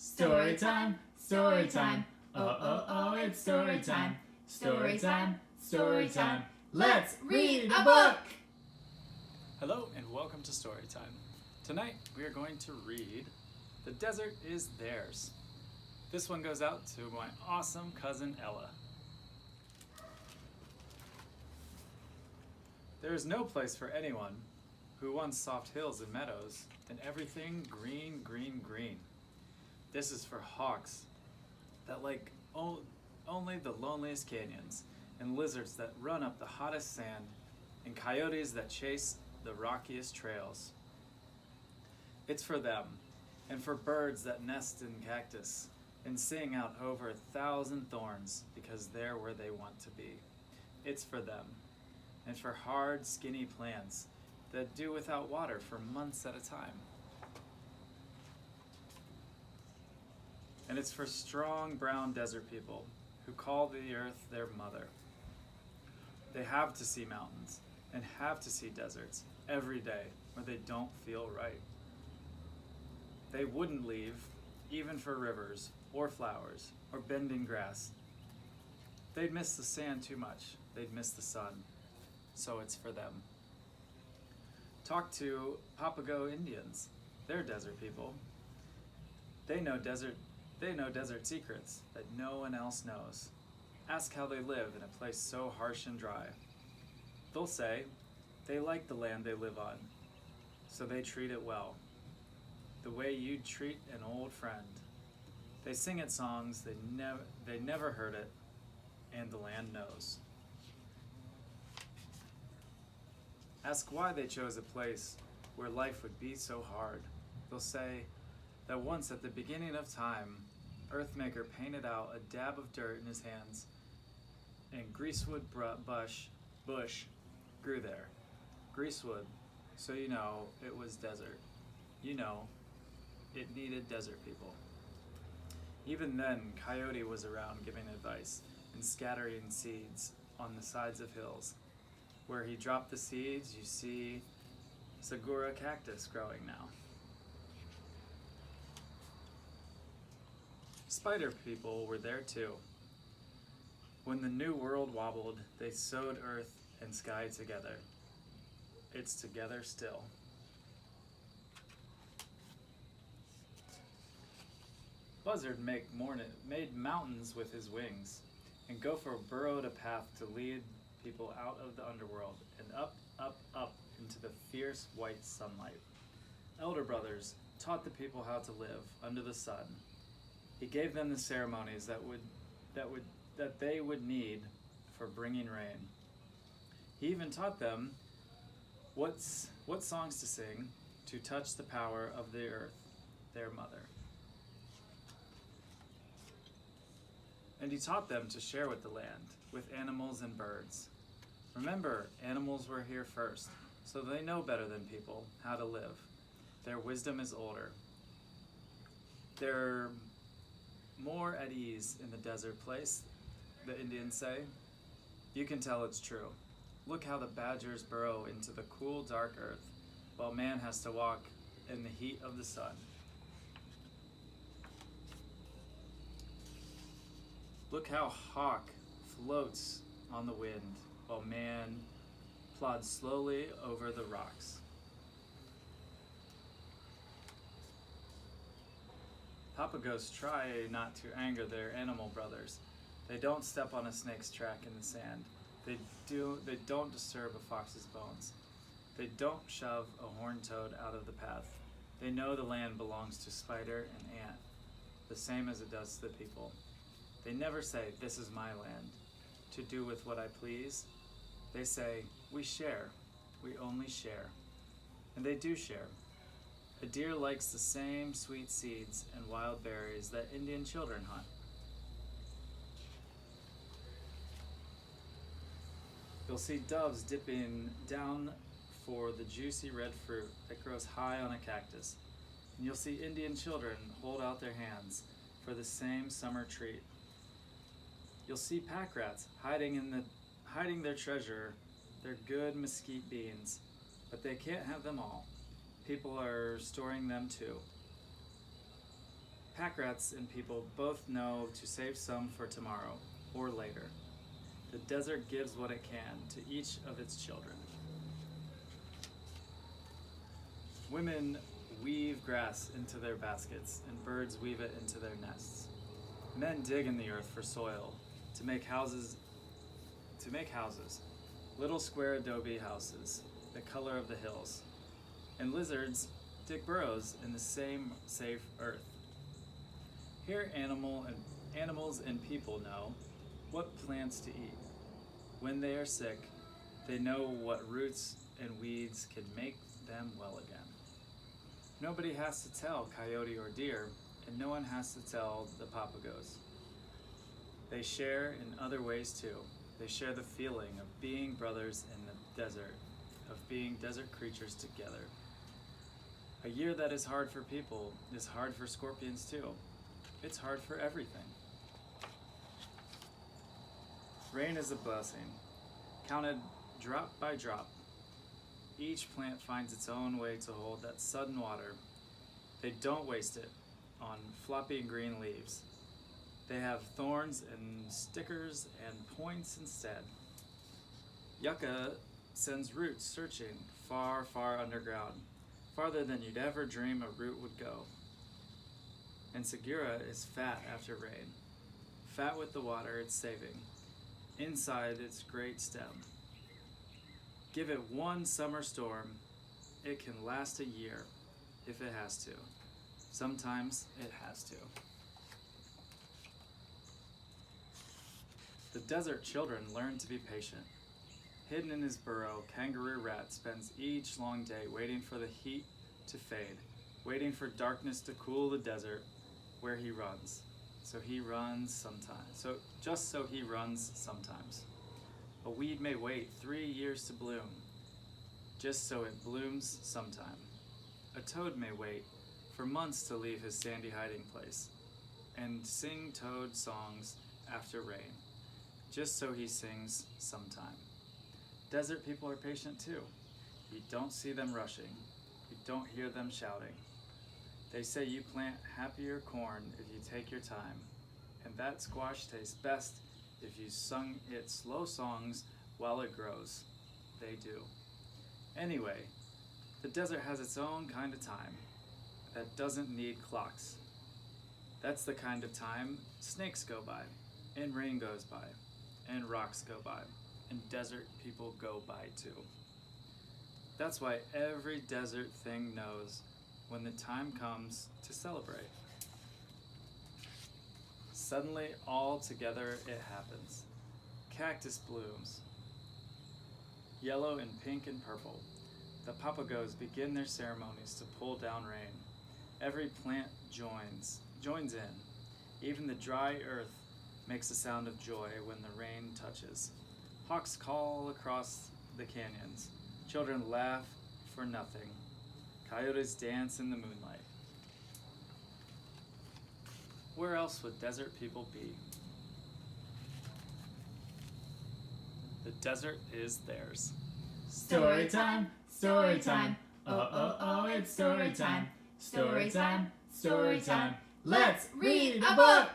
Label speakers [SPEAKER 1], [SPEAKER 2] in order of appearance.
[SPEAKER 1] Story time, story time. Oh, oh, oh, it's story time. Story time, story time. Let's read a book!
[SPEAKER 2] Hello and welcome to Storytime. Tonight we are going to read The Desert is Theirs. This one goes out to my awesome cousin Ella. There is no place for anyone who wants soft hills and meadows and everything green, green, green. This is for hawks that like only the loneliest canyons, and lizards that run up the hottest sand, and coyotes that chase the rockiest trails. It's for them, and for birds that nest in cactus and sing out over 1,000 thorns because they're where they want to be. It's for them, and for hard, skinny plants that do without water for months at a time. And it's for strong brown desert people who call the earth their mother. They have to see mountains and have to see deserts every day where they don't feel right. They wouldn't leave even for rivers or flowers or bending grass. They'd miss the sand too much. They'd miss the sun. So it's for them. Talk to Papago Indians. They're desert people. They know desert secrets that no one else knows. Ask how they live in a place so harsh and dry. They'll say they like the land they live on, so they treat it well, the way you'd treat an old friend. They sing it songs, they never heard it, and the land knows. Ask why they chose a place where life would be so hard. They'll say that once at the beginning of time, Earthmaker painted out a dab of dirt in his hands, and greasewood bush grew there. Greasewood, so you know it was desert. You know, it needed desert people. Even then, Coyote was around giving advice and scattering seeds on the sides of hills. Where he dropped the seeds, you see Sagura cactus growing now. Spider people were there too. When the new world wobbled, they sewed earth and sky together. It's together still. Buzzard made mountains with his wings, and Gopher burrowed a path to lead people out of the underworld and up, up, up into the fierce white sunlight. Elder brothers taught the people how to live under the sun. He gave them the ceremonies that they would need for bringing rain. He even taught them what songs to sing to touch the power of the earth, their mother. And he taught them to share with the land, with animals and birds. Remember, animals were here first, so they know better than people how to live. Their wisdom is older. They're more at ease in the desert place, the Indians say. You can tell it's true. Look how the badgers burrow into the cool, dark earth, while man has to walk in the heat of the sun. Look how hawk floats on the wind, while man plods slowly over the rocks. Papagos try not to anger their animal brothers. They don't step on a snake's track in the sand. They don't disturb a fox's bones. They don't shove a horned toad out of the path. They know the land belongs to spider and ant, the same as it does to the people. They never say, "This is my land, to do with what I please." They say, "We share. We only share." And they do share. A deer likes the same sweet seeds and wild berries that Indian children hunt. You'll see doves dipping down for the juicy red fruit that grows high on a cactus. And you'll see Indian children hold out their hands for the same summer treat. You'll see pack rats hiding their treasure, their good mesquite beans, but they can't have them all. People are storing them too. Pack rats and people both know to save some for tomorrow or later. The desert gives what it can to each of its children. Women weave grass into their baskets, and birds weave it into their nests. Men dig in the earth for soil to make houses, little square adobe houses, the color of the hills. And lizards dig burrows in the same safe earth. Here animals and people know what plants to eat. When they are sick, they know what roots and weeds can make them well again. Nobody has to tell coyote or deer, and no one has to tell the papagos. They share in other ways too. They share the feeling of being brothers in the desert, of being desert creatures together. A year that is hard for people is hard for scorpions too. It's hard for everything. Rain is a blessing, counted drop by drop. Each plant finds its own way to hold that sudden water. They don't waste it on floppy green leaves. They have thorns and stickers and points instead. Yucca sends roots searching far, far underground, farther than you'd ever dream a root would go. And Segura is fat after rain, fat with the water it's saving, inside its great stem. Give it one summer storm, it can last a year if it has to. Sometimes it has to. The desert children learn to be patient. Hidden in his burrow, kangaroo rat spends each long day waiting for the heat to fade, waiting for darkness to cool the desert where he runs. So he runs sometimes. So he runs sometimes. A weed may wait 3 years to bloom, just so it blooms sometime. A toad may wait for months to leave his sandy hiding place, and sing toad songs after rain, just so he sings sometime. Desert people are patient too. You don't see them rushing. You don't hear them shouting. They say you plant happier corn if you take your time, and that squash tastes best if you sung it slow songs while it grows. They do. Anyway, the desert has its own kind of time that doesn't need clocks. That's the kind of time snakes go by, and rain goes by, and rocks go by, and desert people go by too. That's why every desert thing knows when the time comes to celebrate. Suddenly, all together, it happens. Cactus blooms, yellow and pink and purple. The papagos begin their ceremonies to pull down rain. Every plant joins in. Even the dry earth makes a sound of joy when the rain touches. Hawks call across the canyons. Children laugh for nothing. Coyotes dance in the moonlight. Where else would desert people be? The desert is theirs.
[SPEAKER 1] Story time, story time. Oh, oh, oh, it's story time. Story time, story time. Let's read a book!